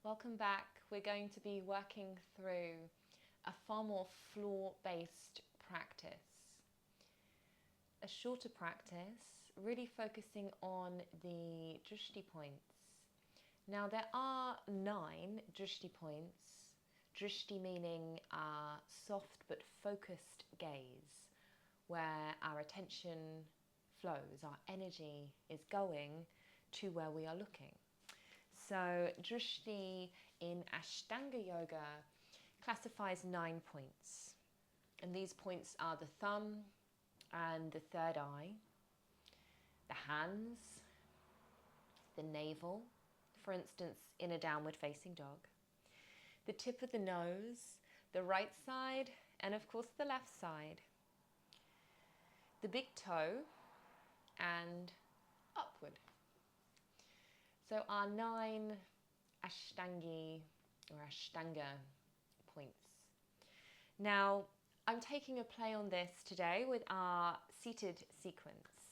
Welcome back. We're going to be working through a far more floor-based practice. A shorter practice, really focusing on the Dristi points. Now there are 9 Dristi points. Dristi meaning soft but focused gaze, where our attention flows, our energy is going to where we are looking. So Dristi in Ashtanga Yoga classifies 9 points. And these points are the thumb and the third eye, the hands, the navel, for instance in a downward facing dog, the tip of the nose, the right side, and of course the left side, the big toe, and upward. So our 9 Ashtangi or Ashtanga points. Now, I'm taking a play on this today with our seated sequence.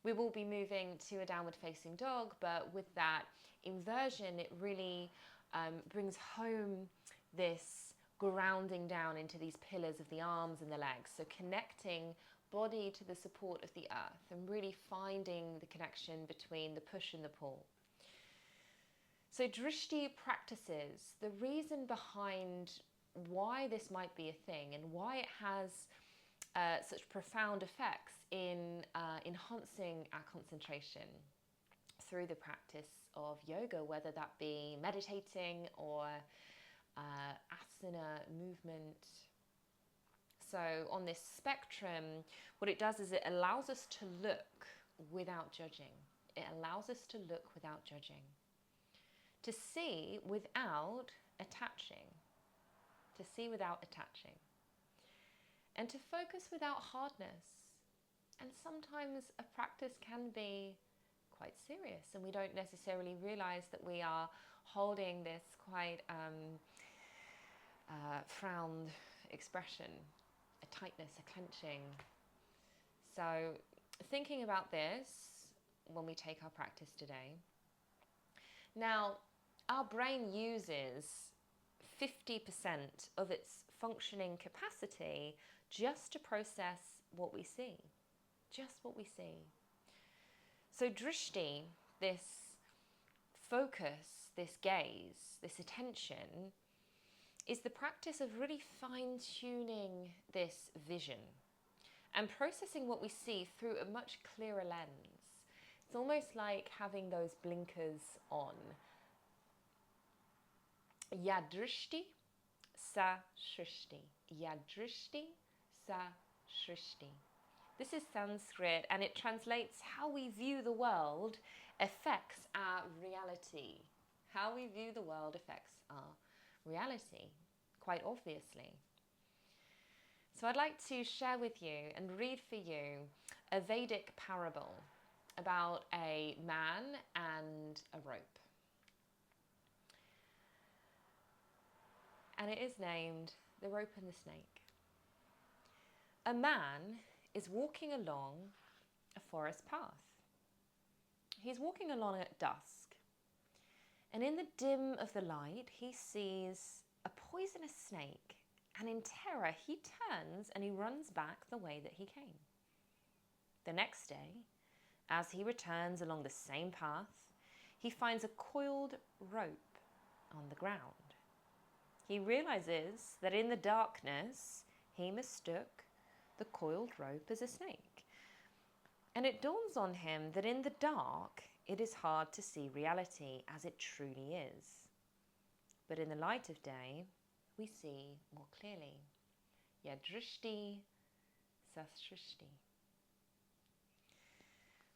We will be moving to a downward facing dog, but with that inversion, it really brings home this grounding down into these pillars of the arms and the legs. So connecting body to the support of the earth and really finding the connection between the push and the pull. So Dristi practices, the reason behind why this might be a thing and why it has such profound effects in enhancing our concentration through the practice of yoga, whether that be meditating or asana movement. So on this spectrum, what it does is it allows us to look without judging. It allows us to look without judging. To see without attaching. To see without attaching. And to focus without hardness. And sometimes a practice can be quite serious and we don't necessarily realize that we are holding this quite frowned expression, a tightness, a clenching. So thinking about this when we take our practice today. Now, our brain uses 50% of its functioning capacity just to process what we see. Just what we see. So Dristi, this focus, this gaze, this attention, is the practice of really fine-tuning this vision and processing what we see through a much clearer lens. It's almost like having those blinkers on. Yadrishti sa shrishti. Yadrishti sa shrishti. This is Sanskrit and it translates how we view the world affects our reality. How we view the world affects our reality, quite obviously. So I'd like to share with you and read for you a Vedic parable about a man and a rope. And it is named The Rope and the Snake. A man is walking along a forest path. He's walking along at dusk. And in the dim of the light, he sees a poisonous snake. And in terror, he turns and he runs back the way that he came. The next day, as he returns along the same path, he finds a coiled rope on the ground. He realizes that in the darkness, he mistook the coiled rope as a snake. And it dawns on him that in the dark, it is hard to see reality as it truly is. But in the light of day, we see more clearly. Yadrishti sasrishti.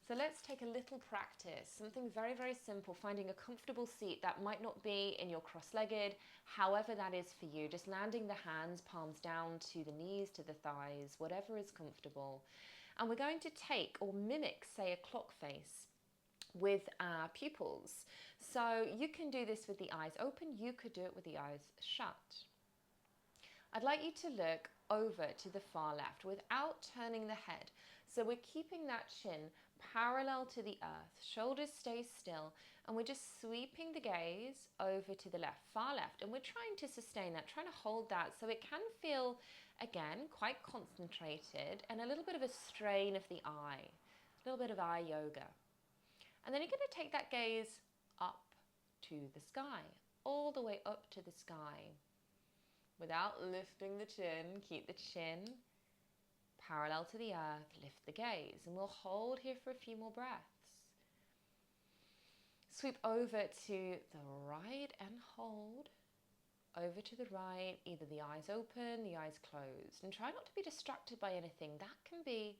So let's take a little practice, something very, very simple, finding a comfortable seat that might not be in your cross-legged, however that is for you, just landing the hands, palms down to the knees, to the thighs, whatever is comfortable. And we're going to take or mimic, say, a clock face with our pupils. So you can do this with the eyes open, you could do it with the eyes shut. I'd like you to look over to the far left without turning the head. So we're keeping that chin parallel to the earth, shoulders stay still, And we're just sweeping the gaze over to the left, far left. And we're trying to sustain that, trying to hold that. So it can feel, again, quite concentrated and a little bit of a strain of the eye, a little bit of eye yoga. And then you're going to take that gaze up to the sky, all the way up to the sky. Without lifting the chin, keep the chin parallel to the earth, lift the gaze. And we'll hold here for a few more breaths. Sweep over to the right and hold. Over to the right, either the eyes open, the eyes closed. And try not to be distracted by anything. That can be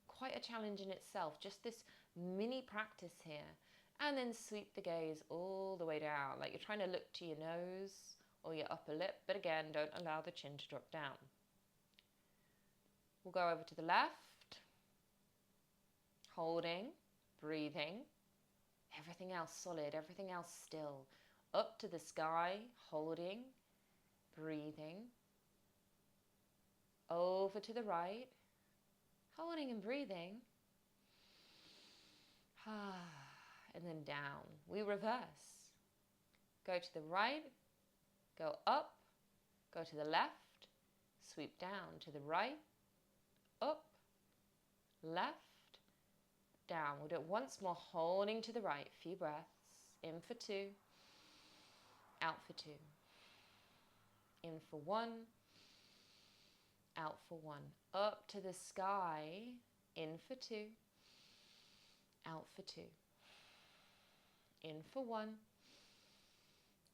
quite a challenge in itself, just this mini practice here. And then sweep the gaze all the way down, like you're trying to look to your nose or your upper lip, but again, don't allow the chin to drop down. We'll go over to the left, holding, breathing. Everything else solid, everything else still. Up to the sky, holding, breathing. Over to the right, holding and breathing. And then down. We reverse. Go to the right, go up, go to the left, sweep down to the right, up, left, down. We'll do it once more, holding to the right. Few breaths. In for 2, out for 2. In for 1, out for 1. Up to the sky. In for 2, out for 2. In for 1,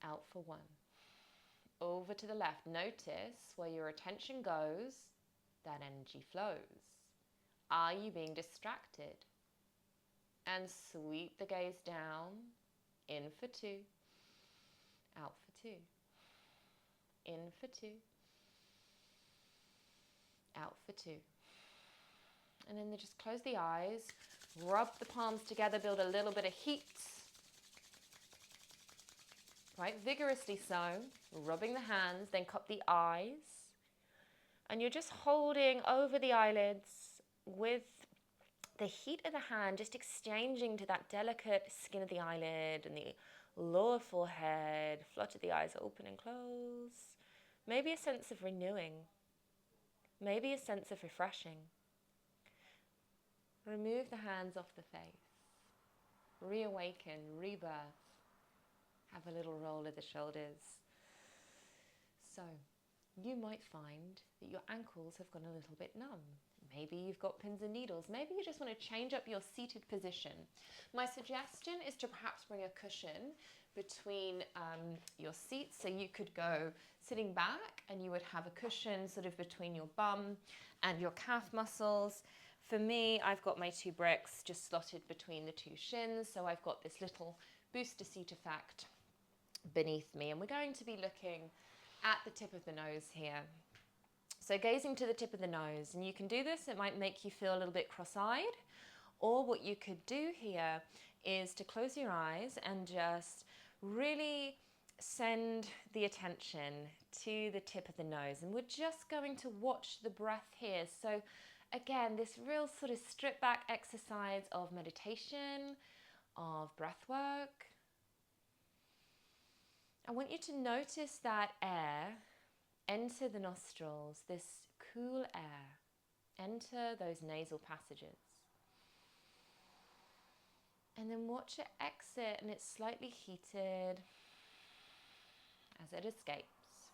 out for 1. Over to the left. Notice where your attention goes, that energy flows. Are you being distracted? And sweep the gaze down. In for 2, out for 2. In for 2, out for 2. And then just close the eyes, rub the palms together, build a little bit of heat. Right, vigorously so, rubbing the hands, then cup the eyes. And you're just holding over the eyelids with the heat of the hand, just exchanging to that delicate skin of the eyelid and the lower forehead. Flutter the eyes open and close. Maybe a sense of renewing. Maybe a sense of refreshing. Remove the hands off the face. Reawaken, rebirth. Have a little roll of the shoulders. So, you might find that your ankles have gone a little bit numb. Maybe you've got pins and needles. Maybe you just want to change up your seated position. My suggestion is to perhaps bring a cushion between your seat. So you could go sitting back and you would have a cushion sort of between your bum and your calf muscles. For me, I've got my 2 bricks just slotted between the 2 shins. So I've got this little booster seat effect beneath me. And we're going to be looking at the tip of the nose here. So gazing to the tip of the nose, and you can do this, it might make you feel a little bit cross-eyed, or what you could do here is to close your eyes and just really send the attention to the tip of the nose. And we're just going to watch the breath here. So again, this real sort of strip back exercise of meditation, of breath work. I want you to notice that air enter the nostrils, this cool air, enter those nasal passages. And then watch it exit, and it's slightly heated as it escapes.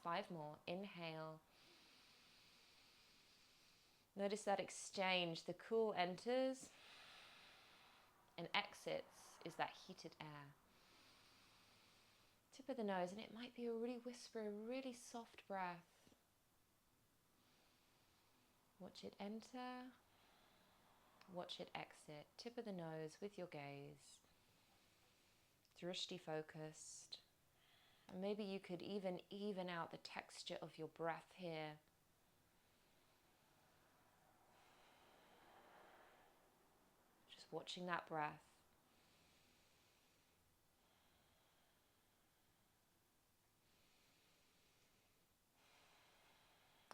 5 more. Inhale. Notice that exchange. The cool enters and exits is that heated air. Tip of the nose, and it might be a really whispery, really soft breath. Watch it enter, watch it exit. Tip of the nose with your gaze. Dristi focused. And maybe you could even out the texture of your breath here. Just watching that breath.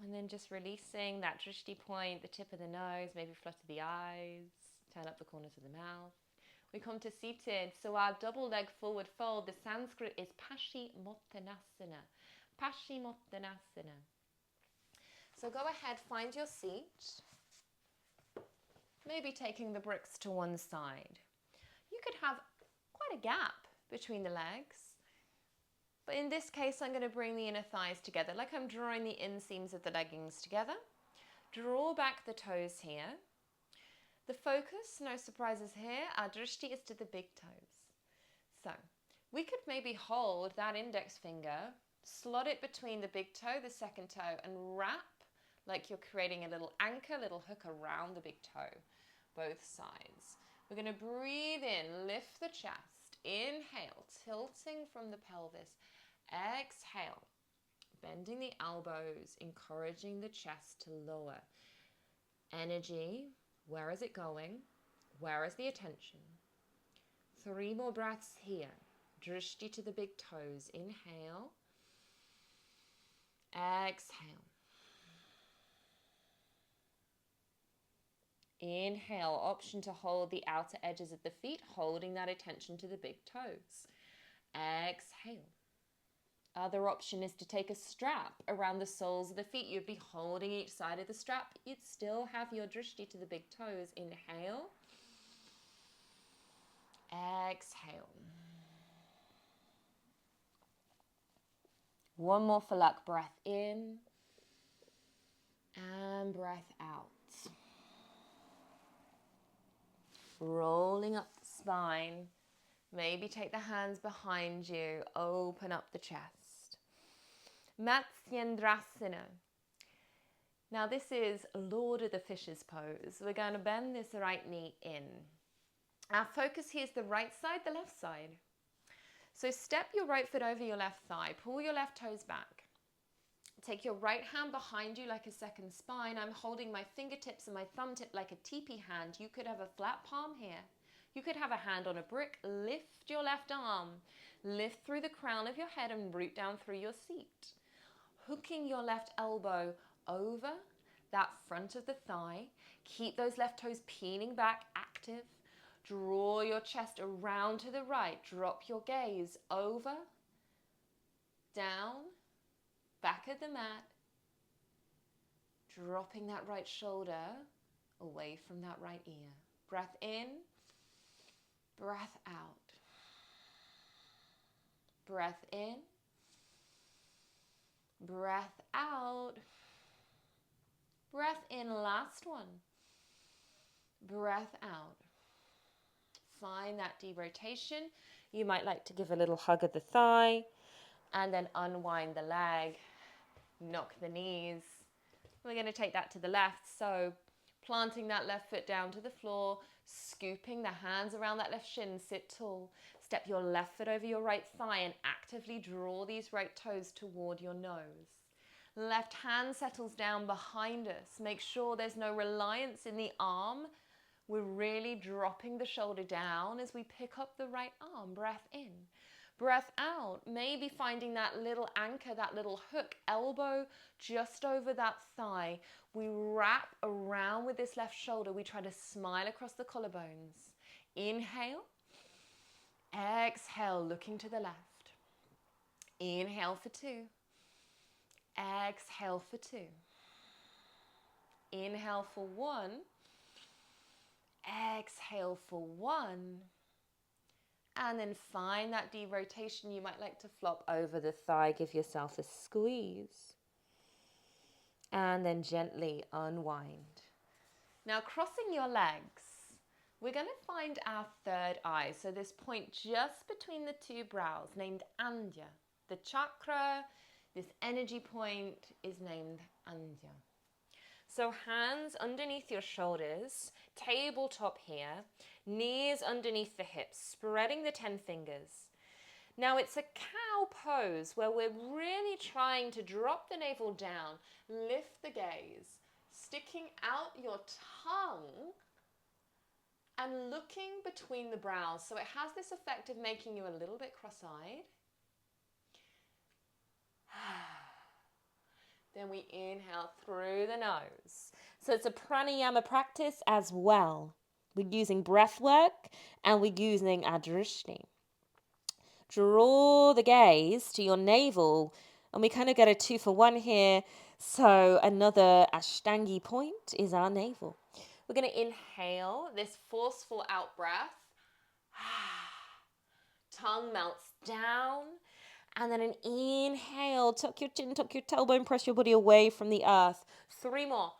And then just releasing that drishti point, the tip of the nose, maybe flutter the eyes, turn up the corners of the mouth. We come to seated. So our double leg forward fold, the Sanskrit is Paschimottanasana. Paschimottanasana. So go ahead, find your seat. Maybe taking the bricks to one side. You could have quite a gap between the legs. But in this case, I'm going to bring the inner thighs together, like I'm drawing the inseams of the leggings together. Draw back the toes here. The focus, no surprises here, our Dristi is to the big toes. So we could maybe hold that index finger, slot it between the big toe, the second toe, and wrap like you're creating a little anchor, little hook around the big toe, both sides. We're going to breathe in, lift the chest, inhale, tilting from the pelvis, exhale, bending the elbows, encouraging the chest to lower. Energy, where is it going? Where is the attention? 3 more breaths here. Dristi to the big toes. Inhale. Exhale. Inhale, option to hold the outer edges of the feet, holding that attention to the big toes. Exhale. Other option is to take a strap around the soles of the feet. You'd be holding each side of the strap. You'd still have your Dristi to the big toes. Inhale. Exhale. One more for luck. Breath in and breath out. Rolling up the spine. Maybe take the hands behind you. Open up the chest. Matsyendrasana. Now this is Lord of the Fishes pose. We're going to bend this right knee in. Our focus here is the right side, the left side. So step your right foot over your left thigh. Pull your left toes back. Take your right hand behind you like a second spine. I'm holding my fingertips and my thumb tip like a teepee hand. You could have a flat palm here. You could have a hand on a brick. Lift your left arm. Lift through the crown of your head and root down through your seat. Hooking your left elbow over that front of the thigh. Keep those left toes peeling back, active. Draw your chest around to the right. Drop your gaze over, down, back of the mat. Dropping that right shoulder away from that right ear. Breath in, breath out. Breath in, breath out. Breath in, last one. Breath out. Find that deep rotation. You might like to give a little hug of the thigh and then unwind the leg, knock the knees. We're going to take that to the left. So planting that left foot down to the floor, scooping the hands around that left shin, sit tall. Step your left foot over your right thigh and actively draw these right toes toward your nose. Left hand settles down behind us. Make sure there's no reliance in the arm. We're really dropping the shoulder down as we pick up the right arm. Breath in. Breath out. Maybe finding that little anchor, that little hook, elbow just over that thigh. We wrap around with this left shoulder. We try to smile across the collarbones. Inhale. Exhale, looking to the left. Inhale for 2. Exhale for 2. Inhale for 1. Exhale for 1. And then find that deep rotation. You might like to flop over the thigh. Give yourself a squeeze. And then gently unwind. Now crossing your legs, we're going to find our third eye. So this point just between the 2 brows named Andya. The chakra, this energy point is named Andya. So hands underneath your shoulders, tabletop here, knees underneath the hips, spreading the 10 fingers. Now it's a cow pose where we're really trying to drop the navel down, lift the gaze, sticking out your tongue and looking between the brows. So it has this effect of making you a little bit cross-eyed. Then we inhale through the nose. So it's a pranayama practice as well. We're using breath work and we're using our Dristi. Draw the gaze to your navel, and we kind of get a 2-for-1 here. So another Ashtangi point is our navel. We're going to inhale this forceful out breath. Tongue melts down. And then an inhale, tuck your chin, tuck your tailbone, press your body away from the earth. 3 more.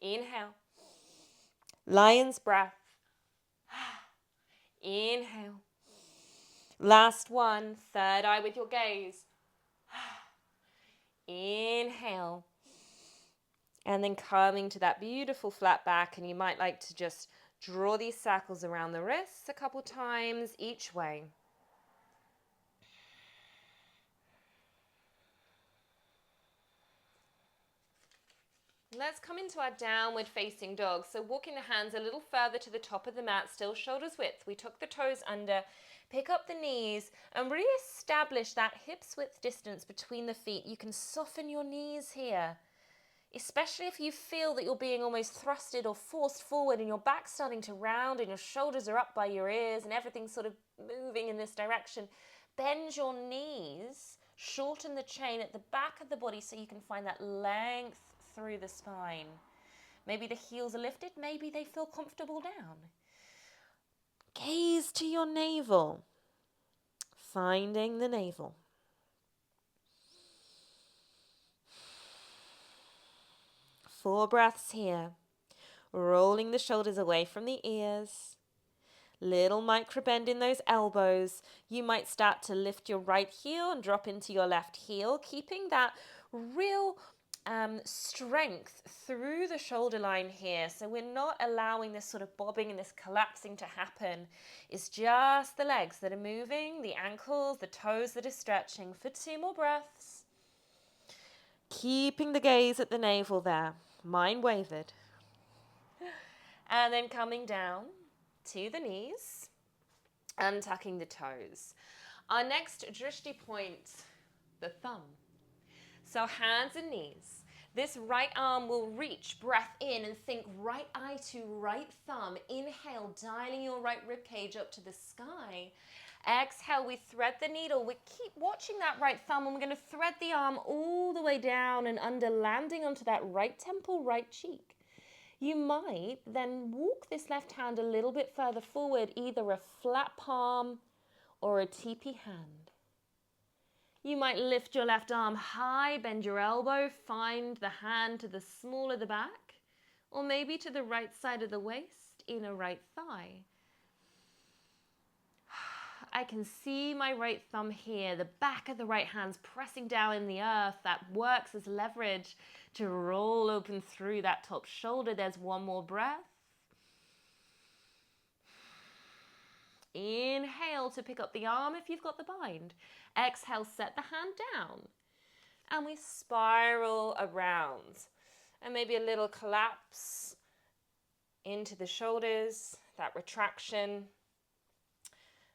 Inhale. Lion's breath. Inhale. Last one, third eye with your gaze. Inhale. And then coming to that beautiful flat back, and you might like to just draw these circles around the wrists a couple times each way. Let's come into our downward facing dog. So walking the hands a little further to the top of the mat, still shoulders width. We tuck the toes under, pick up the knees, and re-establish that hips width distance between the feet. You can soften your knees here, especially if you feel that you're being almost thrusted or forced forward and your back's starting to round and your shoulders are up by your ears and everything's sort of moving in this direction. Bend your knees, shorten the chain at the back of the body so you can find that length through the spine. Maybe the heels are lifted, maybe they feel comfortable down. Gaze to your navel, finding the navel. Four breaths here, rolling the shoulders away from the ears. Little micro bend in those elbows. You might start to lift your right heel and drop into your left heel, keeping that real strength through the shoulder line here. So we're not allowing this sort of bobbing and this collapsing to happen. It's just the legs that are moving, the ankles, the toes that are stretching for 2 more breaths. Keeping the gaze at the navel there. Mind wavered. And then coming down to the knees and tucking the toes. Our next Dristi point, the thumb. So hands and knees. This right arm will reach, breath in, and think right eye to right thumb. Inhale, dialing your right rib cage up to the sky. Exhale, we thread the needle. We keep watching that right thumb, and we're going to thread the arm all the way down and under, landing onto that right temple, right cheek. You might then walk this left hand a little bit further forward, either a flat palm or a teepee hand. You might lift your left arm high, bend your elbow, find the hand to the small of the back, or maybe to the right side of the waist, inner right thigh. I can see my right thumb here, the back of the right hand's pressing down in the earth. That works as leverage to roll open through that top shoulder. There's 1 more breath. Inhale to pick up the arm if you've got the bind. Exhale, set the hand down. And we spiral around. And maybe a little collapse into the shoulders, that retraction.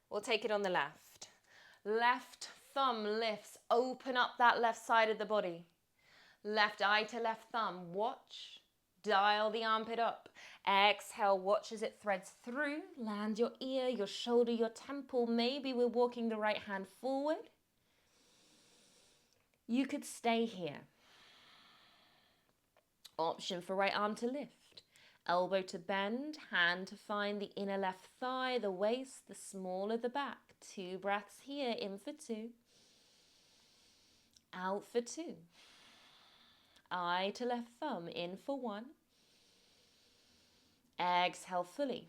We'll take it on the left. Left thumb lifts, open up that left side of the body. Left eye to left thumb, watch, dial the armpit up. Exhale, watch as it threads through. Land your ear, your shoulder, your temple. Maybe we're walking the right hand forward. You could stay here. Option for right arm to lift. Elbow to bend, hand to find the inner left thigh, the waist, the small of the back. 2 breaths here, in for 2. Out for 2. Eye to left thumb, in for 1. Exhale fully.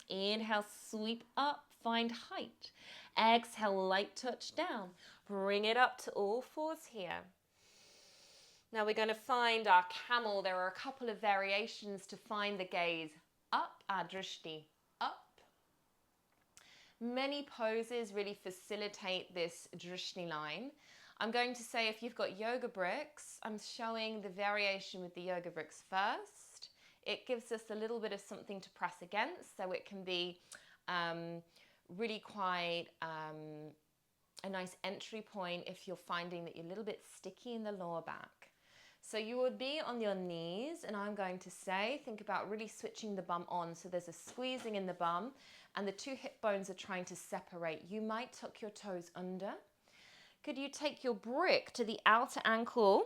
Inhale, sweep up, find height. Exhale, light touch down. Bring it up to all fours here. Now we're going to find our camel. There are a couple of variations to find the gaze. Up, our Dristi, up. Many poses really facilitate this Dristi line. I'm going to say if you've got yoga bricks, I'm showing the variation with the yoga bricks first. It gives us a little bit of something to press against, so it can be really quite a nice entry point if you're finding that you're a little bit sticky in the lower back. So you would be on your knees, and I'm going to say, think about really switching the bum on. So there's a squeezing in the bum and the two hip bones are trying to separate. You might tuck your toes under. Could you take your brick to the outer ankle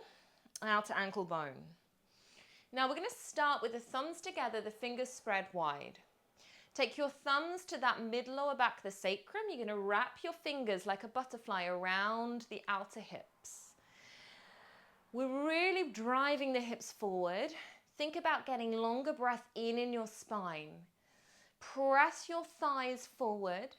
bone? Now we're going to start with the thumbs together, the fingers spread wide. Take your thumbs to that mid-lower back, the sacrum. You're going to wrap your fingers like a butterfly around the outer hips. We're really driving the hips forward. Think about getting longer breath in your spine. Press your thighs forward.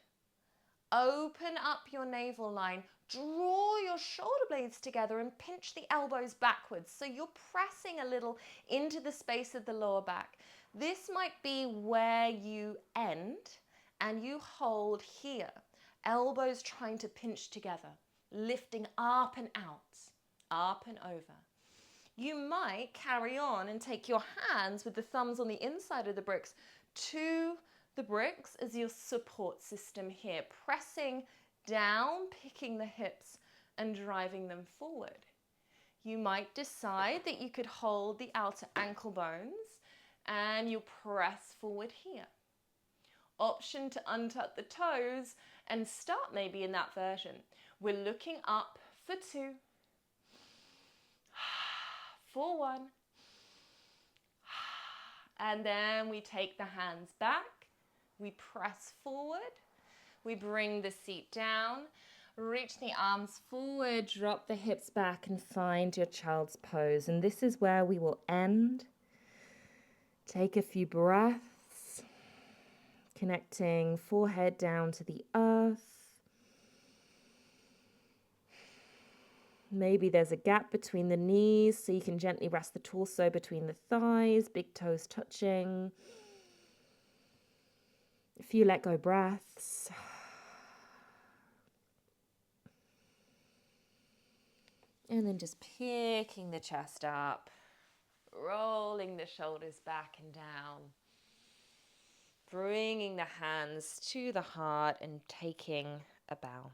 Open up your navel line. Draw your shoulder blades together and pinch the elbows backwards. So you're pressing a little into the space of the lower back. This might be where you end and you hold here. Elbows trying to pinch together, lifting up and out, up and over. You might carry on and take your hands with the thumbs on the inside of the bricks to the bricks as your support system here, pressing down, picking the hips and driving them forward. You might decide that you could hold the outer ankle bones and you press forward here. Option to untuck the toes and start maybe in that version. We're looking up for 2, for 1, and then we take the hands back. We press forward, we bring the seat down, reach the arms forward, drop the hips back and find your child's pose. And this is where we will end. Take a few breaths, connecting forehead down to the earth. Maybe there's a gap between the knees, so you can gently rest the torso between the thighs, big toes touching. A few let go breaths. And then just picking the chest up, rolling the shoulders back and down, bringing the hands to the heart and taking a bow.